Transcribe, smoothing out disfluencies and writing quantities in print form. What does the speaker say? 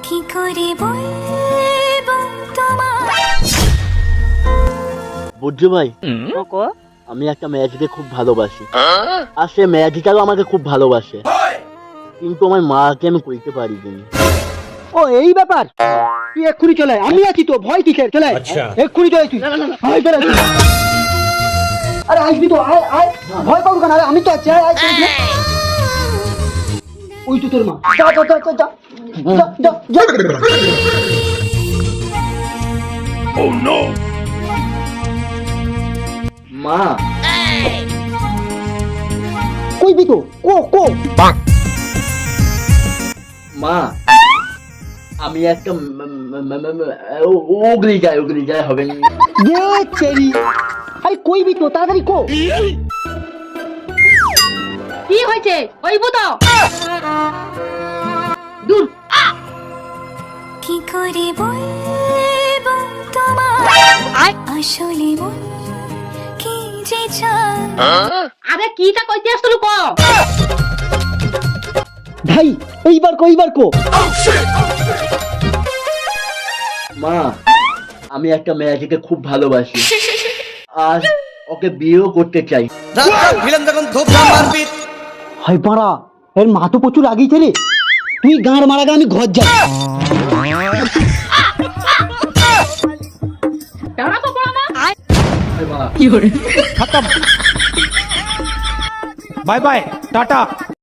কি করে বলবো তোমায়। বুঝছো ভাই, আমি একটা মেয়েটিকে খুব ভালোবাসি, আর সে মেয়েটিটাও আমাকে খুব ভালোবাসে, কিন্তু আমার মাকে আমি কইতে পারিনি। ও এই ব্যাপার, তুই এক্ষুনি চলে আয়, আমি আছি তো, ভয় কিসের, চলে আয়। এক্ষুনি চলে আয় তুই। আয় চলে আয়। আরে আসবি তো, আয় আয়, ভয় পাবো কেন, আরে আমি তো আছি, আয় আয় চলে আয়। ওই তো তোর মা, যা যা যা যা যা যা যা। মা, কইবি তো, কো কো। মা, আমি একটা অগ্নি যায় হবে না। এ চেরি, আরে কইবি তো, তাড়াতাড়ি কো। কি হয়েছে কইবো তো। দূর কি করে বলবো তোমায়, আসলে মন কি যে চায়। আরে কিটা কইতে আসলো ক। ভাই এইবার কো, এইবার কো। মা, আমি একটা মেয়েটিকে খুব ভালোবাসি, আর ওকে বিয়েও করতে চাই। হাই পাড়া, এর মা তো প্রচুর আগেই রে, তুই গাঁড় মারা গা, আমি ঘর যাই। দাঁড়া তো বড় মা। মা, खत्म। Bye bye Tata.